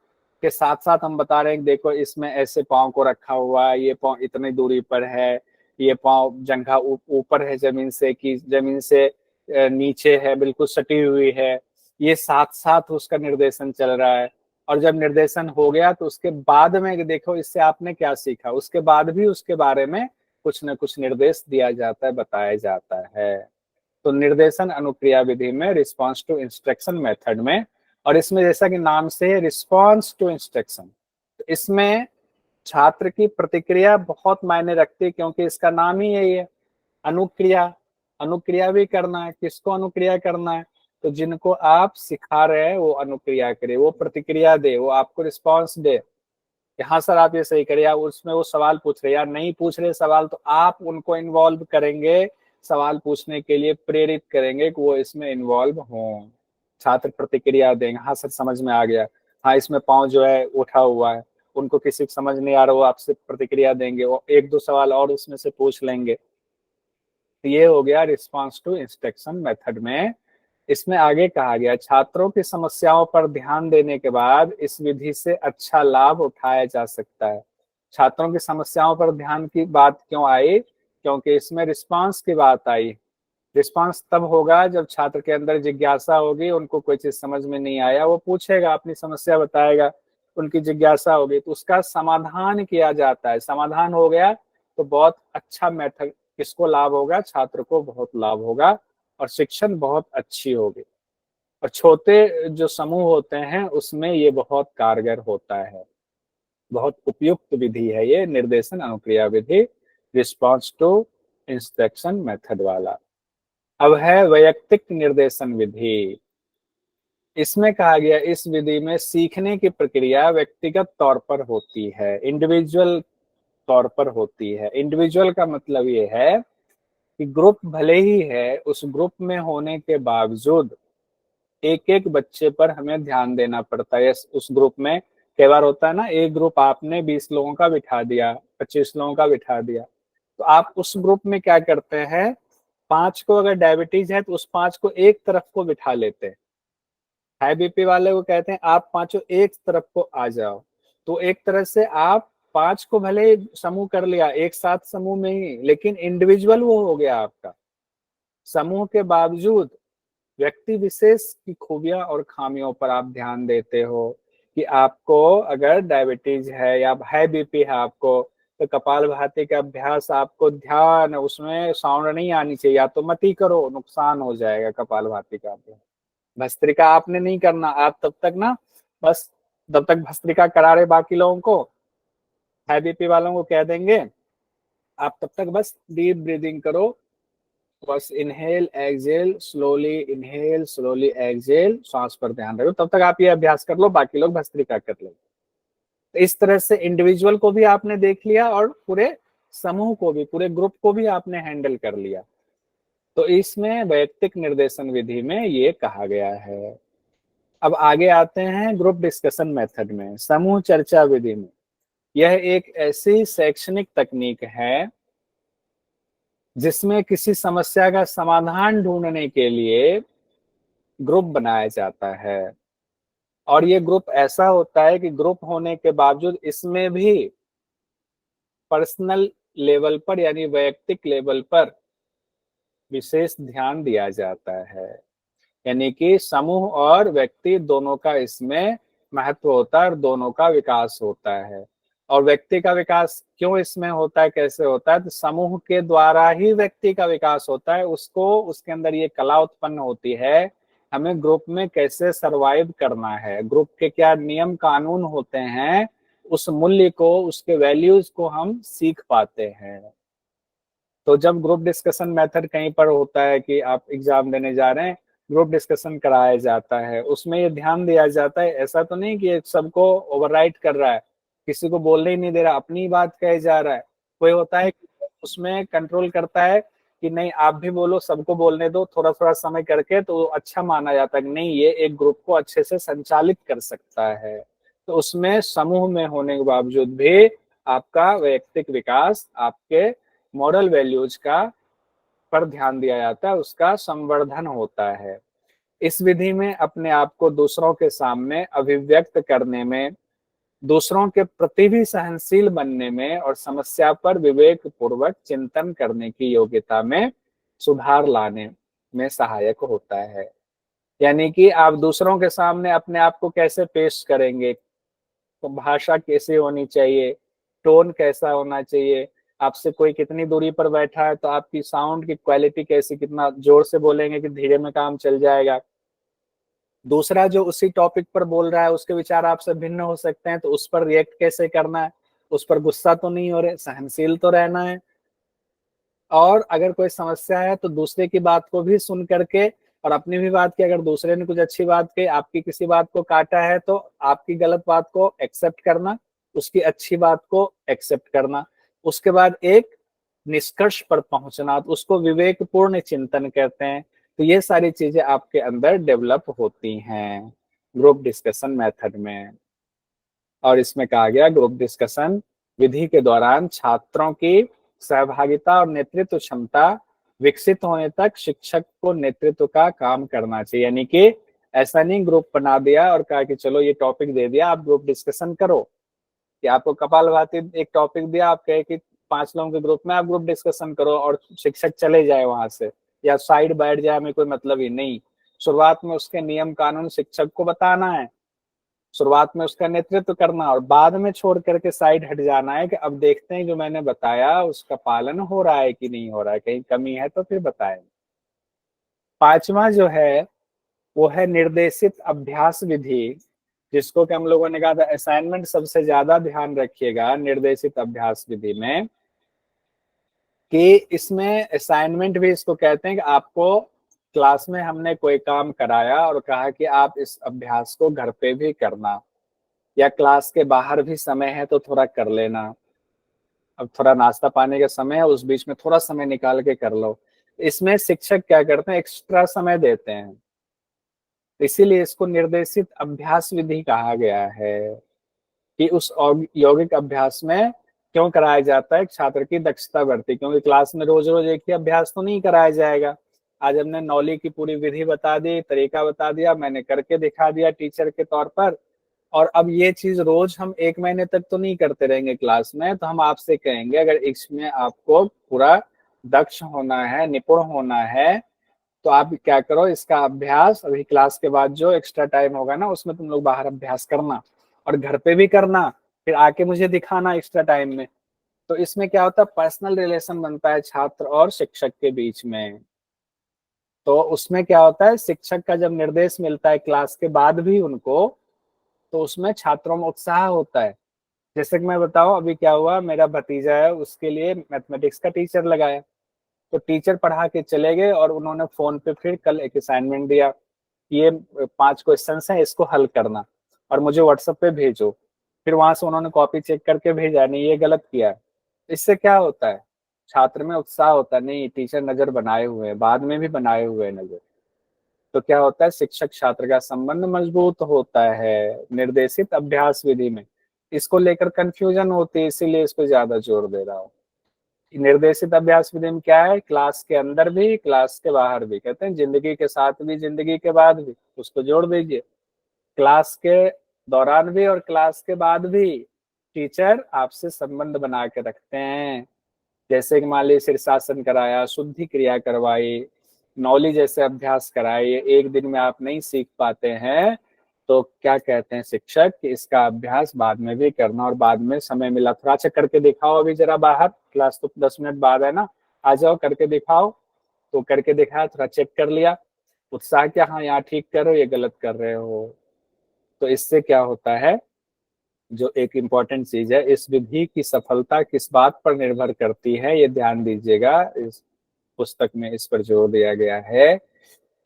के साथ साथ हम बता रहे हैं देखो इसमें ऐसे पाँव को रखा हुआ है, ये पाँव इतनी दूरी पर है, ये पाँव जंघा ऊपर है जमीन से कि जमीन से नीचे है, बिल्कुल सटी हुई है, ये साथ साथ उसका निर्देशन चल रहा है। और जब निर्देशन हो गया तो उसके बाद में देखो इससे आपने क्या सीखा, उसके बाद भी उसके बारे में कुछ न कुछ निर्देश दिया जाता है, बताया जाता है। तो निर्देशन अनुक्रिया विधि में रिस्पॉन्स टू इंस्ट्रक्शन मेथड में, और इसमें जैसा कि नाम से है रिस्पॉन्स टू इंस्ट्रक्शन, तो इसमें छात्र की प्रतिक्रिया बहुत मायने रखती है, क्योंकि इसका नाम ही यही है अनुक्रिया। अनुक्रिया भी करना है, किसको अनुक्रिया करना है, तो जिनको आप सिखा रहे हैं वो अनुक्रिया करे, वो प्रतिक्रिया दे, वो आपको रिस्पॉन्स दे कि हाँ सर आप ये सही करिए। आप उसमें वो सवाल पूछ रहे, या नहीं पूछ रहे सवाल, तो आप उनको इन्वॉल्व करेंगे, सवाल पूछने के लिए प्रेरित करेंगे कि वो इसमें इन्वॉल्व हों। छात्र प्रतिक्रिया देंगे, हाँ सर समझ में आ गया, हाँ इसमें पाँव जो है उठा हुआ है, उनको किसी को समझ नहीं आ रहा वो आपसे प्रतिक्रिया देंगे, वो 1-2 सवाल और उसमें से पूछ लेंगे। तो ये हो गया रिस्पॉन्स टू इंस्ट्रक्शन मेथड में। इसमें आगे कहा गया छात्रों की समस्याओं पर ध्यान देने के बाद इस विधि से अच्छा लाभ उठाया जा सकता है। छात्रों की समस्याओं पर ध्यान की बात क्यों आई, क्योंकि इसमें रिस्पांस की बात आई। रिस्पांस तब होगा जब छात्र के अंदर जिज्ञासा होगी, उनको कोई चीज समझ में नहीं आया वो पूछेगा, अपनी समस्या बताएगा, उनकी जिज्ञासा होगी तो उसका समाधान किया जाता है। समाधान हो गया तो बहुत अच्छा मेथड, किसको लाभ होगा, छात्र को बहुत लाभ होगा, और शिक्षण बहुत अच्छी होगी। और छोटे जो समूह होते हैं उसमें ये बहुत कारगर होता है। बहुत उपयुक्त विधि है ये निर्देशन अनुक्रिया विधि, रिस्पॉन्स टू इंस्ट्रक्शन मेथड वाला। अब है वैयक्तिक निर्देशन विधि। इसमें कहा गया इस विधि में सीखने की प्रक्रिया व्यक्तिगत तौर पर होती है, इंडिविजुअल तौर पर होती है। इंडिविजुअल का मतलब ये है कि ग्रुप भले ही है, उस ग्रुप में होने के बावजूद एक एक बच्चे पर हमें ध्यान देना पड़ता है। उस ग्रुप में कई बार होता है ना, एक ग्रुप आपने 20 लोगों का बिठा दिया, 25 लोगों का बिठा दिया, तो आप उस ग्रुप में क्या करते हैं, 5 को अगर डायबिटीज है तो उस 5 को एक तरफ को बिठा लेते हैं। हाई बीपी वाले को कहते हैं आप पांचों एक तरफ को आ जाओ। तो एक तरह से आप 5 को भले ही समूह कर लिया एक साथ समूह में ही, लेकिन इंडिविजुअल वो हो गया आपका। समूह के बावजूद व्यक्ति विशेष की खूबियां और खामियों पर आप ध्यान देते हो कि आपको अगर डायबिटीज है या हाई बीपी है आपको, तो कपालभाति का अभ्यास आपको ध्यान, उसमें साउंड नहीं आनी चाहिए, या तो मत ही करो, नुकसान हो जाएगा कपालभाति का अभ्यास। भस्त्रिका आपने नहीं करना, आप तब तक ना बस तब तक भस्त्रिका करा रहे बाकी लोगों को, हाई बीपी वालों को कह देंगे आप तब तक बस डीप ब्रीदिंग करो, बस inhale exhale slowly, inhale slowly exhale, सांस पर ध्यान रखो, तब तक आप ये अभ्यास कर लो, बाकी लोग भस्त्रिका कर लो। तो इस तरह से इंडिविजुअल को भी आपने देख लिया और पूरे समूह को भी, पूरे ग्रुप को भी आपने हैंडल कर लिया। तो इसमें वैयक्तिक निर्देशन विधि में ये कहा गया है। अब आगे आते हैं ग्रुप डिस्कशन मेथड में, समूह चर्चा विधि में। यह एक ऐसी शैक्षणिक तकनीक है जिसमें किसी समस्या का समाधान ढूंढने के लिए ग्रुप बनाया जाता है। और ये ग्रुप ऐसा होता है कि ग्रुप होने के बावजूद इसमें भी पर्सनल लेवल पर यानी वैयक्तिक लेवल पर विशेष ध्यान दिया जाता है। यानी कि समूह और व्यक्ति दोनों का इसमें महत्व होता है और दोनों का विकास होता है। और व्यक्ति का विकास क्यों इसमें होता है, कैसे होता है, तो समूह के द्वारा ही व्यक्ति का विकास होता है। उसको उसके अंदर ये कला उत्पन्न होती है, हमें ग्रुप में कैसे सरवाइव करना है, ग्रुप के क्या नियम कानून होते हैं, उस मूल्य को, उसके वैल्यूज को हम सीख पाते हैं। तो जब ग्रुप डिस्कशन मेथड कहीं पर होता है कि आप एग्जाम देने जा रहे हैं, ग्रुप डिस्कशन कराया जाता है, उसमें ये ध्यान दिया जाता है, ऐसा तो नहीं कि सबको ओवरराइट कर रहा है, किसी को बोलने ही नहीं दे रहा, अपनी बात कहे जा रहा है। कोई होता है उसमें कंट्रोल करता है कि नहीं आप भी बोलो, सबको बोलने दो, थोड़ा थोड़ा समय करके, तो अच्छा माना जाता है कि नहीं ये एक ग्रुप को अच्छे से संचालित कर सकता है। तो उसमें समूह में होने के बावजूद भी आपका वैयक्तिक विकास, आपके मॉरल वैल्यूज का पर ध्यान दिया जाता है, उसका संवर्धन होता है। इस विधि में अपने आप को दूसरों के सामने अभिव्यक्त करने में, दूसरों के प्रति भी सहनशील बनने में और समस्या पर विवेक पूर्वक चिंतन करने की योग्यता में सुधार लाने में सहायक होता है। यानी कि आप दूसरों के सामने अपने आप को कैसे पेश करेंगे, तो भाषा कैसी होनी चाहिए, टोन कैसा होना चाहिए, आपसे कोई कितनी दूरी पर बैठा है तो आपकी साउंड की क्वालिटी कैसी, कितना जोर से बोलेंगे कि धीरे में काम चल जाएगा, दूसरा जो उसी टॉपिक पर बोल रहा है उसके विचार आपसे भिन्न हो सकते हैं, तो उस पर रिएक्ट कैसे करना है, उस पर गुस्सा तो नहीं हो रहे, सहनशील तो रहना है। और अगर कोई समस्या है तो दूसरे की बात को भी सुन करके और अपनी भी बात की, अगर दूसरे ने कुछ अच्छी बात कही, आपकी किसी बात को काटा है तो आपकी गलत बात को एक्सेप्ट करना, उसकी अच्छी बात को एक्सेप्ट करना, उसके बाद एक निष्कर्ष पर पहुंचना, तो उसको विवेकपूर्ण चिंतन कहते हैं। तो ये सारी चीजें आपके अंदर डेवलप होती हैं ग्रुप डिस्कशन मेथड में। और इसमें कहा गया ग्रुप डिस्कशन विधि के दौरान छात्रों की सहभागिता और नेतृत्व क्षमता विकसित होने तक शिक्षक को नेतृत्व का काम करना चाहिए। यानी कि ऐसा नहीं ग्रुप बना दिया और कहा कि चलो ये टॉपिक दे दिया आप ग्रुप डिस्कशन करो, कि आपको कपालभाति एक टॉपिक दिया, आप कहे कि 5 लोगों के ग्रुप में आप ग्रुप डिस्कशन करो और शिक्षक चले जाए वहां से या साइड बैठ जाए, हमें कोई मतलब ही नहीं। शुरुआत में उसके नियम कानून शिक्षक को बताना है, शुरुआत में उसका नेतृत्व करना और बाद में छोड़ करके साइड हट जाना है कि अब देखते हैं जो मैंने बताया उसका पालन हो रहा है कि नहीं हो रहा है, कहीं कमी है तो फिर बताएं। 5वां जो है वो है निर्देशित अभ्यास विधि, जिसको कि हम लोगों ने कहा था असाइनमेंट सबसे ज्यादा ध्यान रखिएगा निर्देशित अभ्यास विधि में, कि इसमें असाइनमेंट भी इसको कहते हैं कि आपको क्लास में हमने कोई काम कराया और कहा कि आप इस अभ्यास को घर पे भी करना, या क्लास के बाहर भी समय है तो थोड़ा कर लेना। अब थोड़ा नाश्ता पाने का समय है, उस बीच में थोड़ा समय निकाल के कर लो। इसमें शिक्षक क्या करते हैं, एक्स्ट्रा समय देते हैं, इसीलिए इसको निर्देशित अभ्यास विधि कहा गया है कि उस यौगिक अभ्यास में क्यों कराया जाता है, छात्र की दक्षता बढ़ती, क्योंकि क्लास में रोज रोज एक ही अभ्यास तो नहीं कराया जाएगा। आज हमने नौली की पूरी विधि बता दी, तरीका बता दिया, मैंने करके दिखा दिया टीचर के तौर पर, और अब ये चीज रोज हम 1 महीने तक तो नहीं करते रहेंगे क्लास में। तो हम आपसे कहेंगे अगर इसमें आपको पूरा दक्ष होना है, निपुण होना है, तो आप क्या करो, इसका अभ्यास अभी क्लास के बाद जो एक्स्ट्रा टाइम होगा ना, उसमें तुम लोग बाहर अभ्यास करना और घर पे भी करना, फिर आके मुझे दिखाना एक्स्ट्रा टाइम में। तो इसमें क्या होता है, पर्सनल रिलेशन बनता है छात्र और शिक्षक के बीच में। तो उसमें क्या होता है, शिक्षक का जब निर्देश मिलता है क्लास के बाद भी उनको, तो उसमें छात्रों में उत्साह होता है। जैसे कि मैं बताऊं, अभी क्या हुआ, मेरा भतीजा है, उसके लिए मैथमेटिक्स का टीचर लगाया, तो टीचर पढ़ा के चले गए और उन्होंने फोन पे फिर कल एक असाइनमेंट दिया, ये 5 क्वेश्चंस हैं, इसको हल करना और मुझे व्हाट्सएप पे भेजो। फिर वहां से उन्होंने कॉपी चेक करके भेजा, नहीं ये गलत किया। इससे क्या होता है, छात्र में उत्साह होता है, नहीं टीचर नजर बनाए हुए हैं, बाद में भी बनाए हुए हैं नजर। तो क्या होता है, शिक्षक छात्र का संबंध मजबूत होता है निर्देशित अभ्यास विधि में। इसको लेकर कंफ्यूजन होती है, इसीलिए इस पर ज्यादा जोर दे रहा हूँ। निर्देशित अभ्यास विधि में क्या है, क्लास के अंदर भी क्लास के बाहर भी, कहते हैं जिंदगी के साथ भी जिंदगी के बाद भी, उसको जोड़ दीजिए। क्लास के दौरान भी और क्लास के बाद भी टीचर आपसे संबंध बना के रखते हैं। जैसे कि मान लीजिए शीर्षासन कराया, शुद्धि क्रिया करवाई, नौली जैसे अभ्यास कराए, एक दिन में आप नहीं सीख पाते हैं, तो क्या कहते हैं शिक्षक कि इसका अभ्यास बाद में भी करना, और बाद में समय मिला थोड़ा अच्छा करके दिखाओ, अभी जरा बाहर, क्लास तो 10 मिनट बाद है ना, आ जाओ करके दिखाओ। तो करके दिखाया, थोड़ा चेक कर लिया, उत्साह क्या, हाँ यहाँ ठीक कर रहे हो, ये गलत कर रहे हो। तो इससे क्या होता है, जो एक इम्पॉर्टेंट चीज है, इस विधि की सफलता किस बात पर निर्भर करती है, ये ध्यान दीजिएगा। इस पुस्तक में इस पर जोर दिया गया है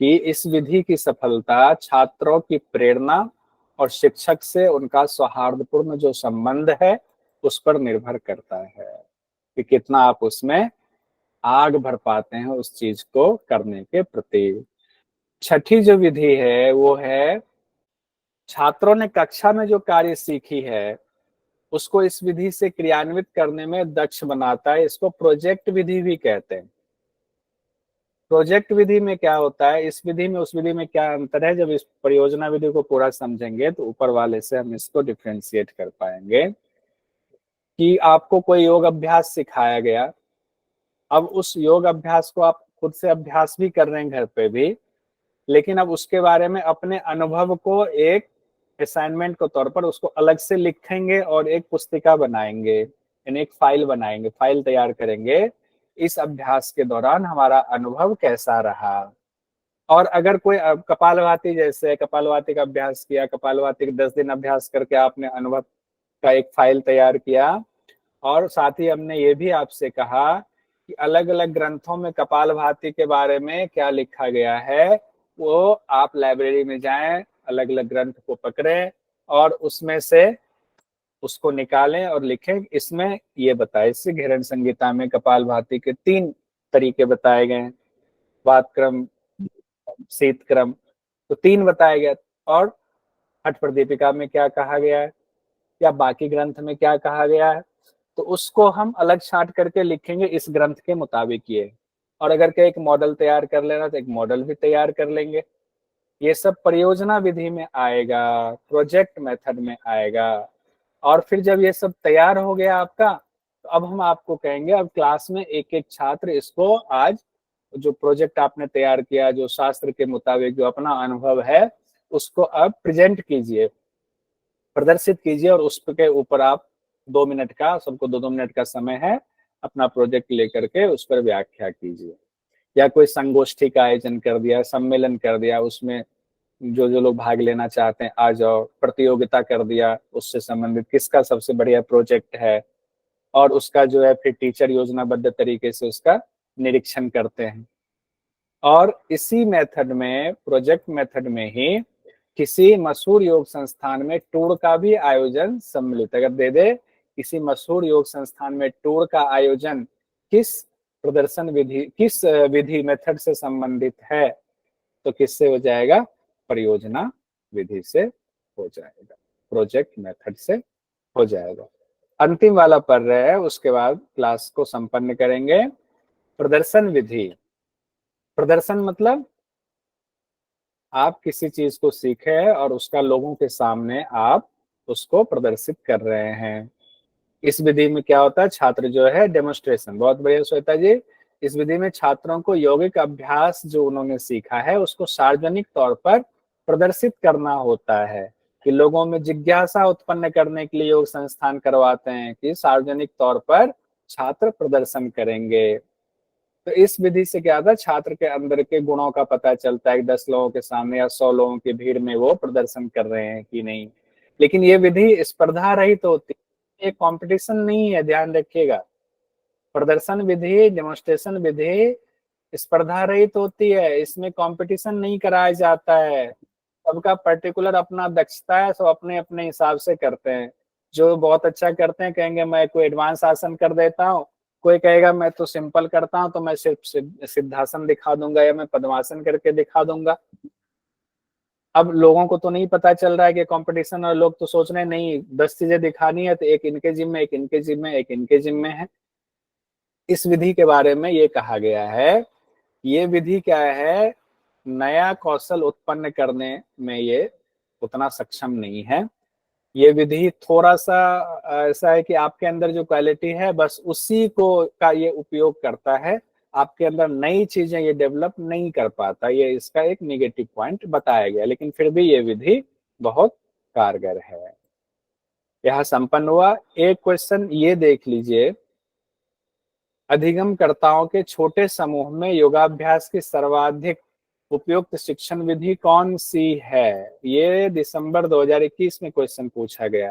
कि इस विधि की सफलता छात्रों की प्रेरणा और शिक्षक से उनका सौहार्दपूर्ण जो संबंध है उस पर निर्भर करता है कि कितना आप उसमें आग भर पाते हैं उस चीज को करने के प्रति। छठी जो विधि है वो है, छात्रों ने कक्षा में जो कार्य सीखी है उसको इस विधि से क्रियान्वित करने में दक्ष बनाता है। इसको प्रोजेक्ट विधि भी कहते हैं। प्रोजेक्ट विधि में क्या होता है, इस विधि में उस विधि में क्या अंतर है, जब इस परियोजना विधि को पूरा समझेंगे तो ऊपर वाले से हम इसको डिफ्रेंशिएट कर पाएंगे। कि आपको कोई योग अभ्यास सिखाया गया, अब उस योग अभ्यास को आप खुद से अभ्यास भी कर रहे हैं घर पे भी, लेकिन अब उसके बारे में अपने अनुभव को एक असाइनमेंट के तौर पर उसको अलग से लिखेंगे और एक पुस्तिका बनाएंगे, यानी एक फाइल बनाएंगे, फाइल तैयार करेंगे, इस अभ्यास के दौरान हमारा अनुभव कैसा रहा। और अगर कोई कपालभाति, जैसे कपालभाति का अभ्यास किया, कपालभाति का 10 दिन अभ्यास करके आपने अनुभव का एक फाइल तैयार किया, और साथ ही हमने ये भी आपसे कहा कि अलग अलग ग्रंथों में कपालभाति के बारे में क्या लिखा गया है, वो आप लाइब्रेरी में जाएं, अलग अलग ग्रंथ को पकड़ें और उसमें से उसको निकालें और लिखें। इसमें ये बताए, इससे घेरण संहिता में कपालभाति के 3 तरीके बताए गए हैं, वात क्रम, शीत क्रम, तो 3 बताया गया। और हठ प्रदीपिका में क्या कहा गया है या बाकी ग्रंथ में क्या कहा गया है, तो उसको हम अलग छांट करके लिखेंगे इस ग्रंथ के मुताबिक ये। और अगर के एक मॉडल तैयार कर लेना तो एक मॉडल भी तैयार कर लेंगे। ये सब परियोजना विधि में आएगा, प्रोजेक्ट मेथड में आएगा। और फिर जब ये सब तैयार हो गया आपका, तो अब हम आपको कहेंगे अब क्लास में एक एक छात्र इसको आज जो प्रोजेक्ट आपने तैयार किया, जो शास्त्र के मुताबिक जो अपना अनुभव है, उसको अब प्रेजेंट कीजिए, प्रदर्शित कीजिए, और उस के ऊपर आप 2 मिनट का, सबको 2-2 मिनट का समय है, अपना प्रोजेक्ट लेकर के उस पर व्याख्या कीजिए। या कोई संगोष्ठी का आयोजन कर दिया, सम्मेलन कर दिया, उसमें जो जो लोग भाग लेना चाहते हैं आ जाओ, प्रतियोगिता कर दिया, उससे संबंधित किसका सबसे बढ़िया प्रोजेक्ट है, और उसका जो है फिर टीचर योजनाबद्ध तरीके से उसका निरीक्षण करते हैं। और इसी मेथड में, प्रोजेक्ट मेथड में ही किसी मशहूर योग संस्थान में टूर का भी आयोजन सम्मिलित अगर दे दे किसी मशहूर योग संस्थान में टूर का आयोजन किस विधि मेथड से संबंधित है, तो किससे हो जाएगा, परियोजना विधि से हो जाएगा, प्रोजेक्ट मेथड से हो जाएगा। अंतिम वाला पढ़ रहे हैं, उसके बाद क्लास को संपन्न करेंगे। प्रदर्शन विधि। प्रदर्शन मतलब आप किसी चीज को सीखे और उसका लोगों के सामने आप उसको प्रदर्शित कर रहे हैं। इस विधि में क्या होता है, छात्र जो है डेमोन्स्ट्रेशन, बहुत बढ़िया श्वेता जी, इस विधि में छात्रों को यौगिक अभ्यास जो उन्होंने सीखा है उसको सार्वजनिक तौर पर प्रदर्शित करना होता है, कि लोगों में जिज्ञासा उत्पन्न करने के लिए योग संस्थान करवाते हैं कि सार्वजनिक तौर पर छात्र प्रदर्शन करेंगे। तो इस विधि से क्या था, छात्र के अंदर के गुणों का पता चलता है, 10 लोगों के सामने या 100 लोगों की भीड़ में वो प्रदर्शन कर रहे हैं कि नहीं। लेकिन ये विधि स्पर्धा रहित तो होती है, ये कंपटीशन नहीं है, ध्यान रखिएगा। प्रदर्शन विधि, डेमोन्स्ट्रेशन विधि स्पर्धा रहित होती है, इसमें कंपटीशन नहीं कराया जाता है। सबका पर्टिकुलर अपना दक्षता है, सब अपने अपने हिसाब से करते हैं। जो बहुत अच्छा करते हैं कहेंगे मैं कोई एडवांस आसन कर देता हूँ, कोई कहेगा मैं तो सिंपल करता हूँ, तो मैं सिर्फ सिद्धासन दिखा दूंगा या मैं पद्मासन करके दिखा दूंगा। अब लोगों को तो नहीं पता चल रहा है कि कंपटीशन, और लोग तो सोच रहे हैं नहीं 10 चीजें दिखानी है तो एक इनके जिम में, एक इनके जिम में, एक इनके जिम में है। इस विधि के बारे में ये कहा गया है, ये विधि क्या है, नया कौशल उत्पन्न करने में ये उतना सक्षम नहीं है। ये विधि थोड़ा सा ऐसा है कि आपके अंदर जो क्वालिटी है बस उसी को का ये उपयोग करता है, आपके अंदर नई चीजें ये डेवलप नहीं कर पाता, ये इसका एक नेगेटिव पॉइंट बताया गया। लेकिन फिर भी ये विधि बहुत कारगर है। यह संपन्न हुआ। एक क्वेश्चन ये देख लीजिए, अधिगमकर्ताओं के छोटे समूह में योगाभ्यास की सर्वाधिक उपयुक्त शिक्षण विधि कौन सी है? ये दिसंबर 2021 में क्वेश्चन पूछा गया।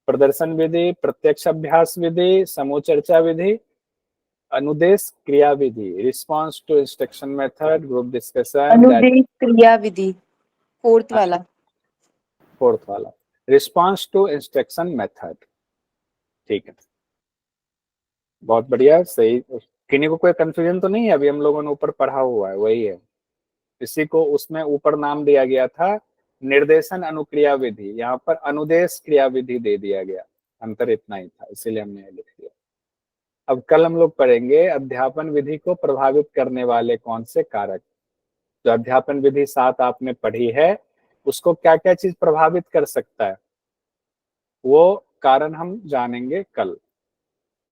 प्रदर्शन विधि, प्रत्यक्ष अभ्यास विधि, समूह चर्चा विधि, अनुदेश क्रिया विधि, response to instruction method, group discussion, अनुदेश क्रिया विधि, फोर्थ वाला। फोर्थ वाला रिस्पॉन्स टू इंस्ट्रक्शन मेथड। ठीक है, बहुत बढ़िया, सही। किन्हीं को कोई कंफ्यूजन तो नहीं है? अभी हम लोगों ने ऊपर पढ़ा हुआ है वही है। इसी को उसमें ऊपर नाम दिया गया था निर्देशन अनुक्रिया विधि, यहाँ पर अनुदेश क्रिया विधि दे दिया गया, अंतर इतना ही था, इसीलिए हमने लिख दिया। अब कल हम लोग पढ़ेंगे अध्यापन विधि को प्रभावित करने वाले कौन से कारक। जो अध्यापन विधि 7 आपने पढ़ी है उसको क्या क्या चीज प्रभावित कर सकता है, वो कारण हम जानेंगे कल।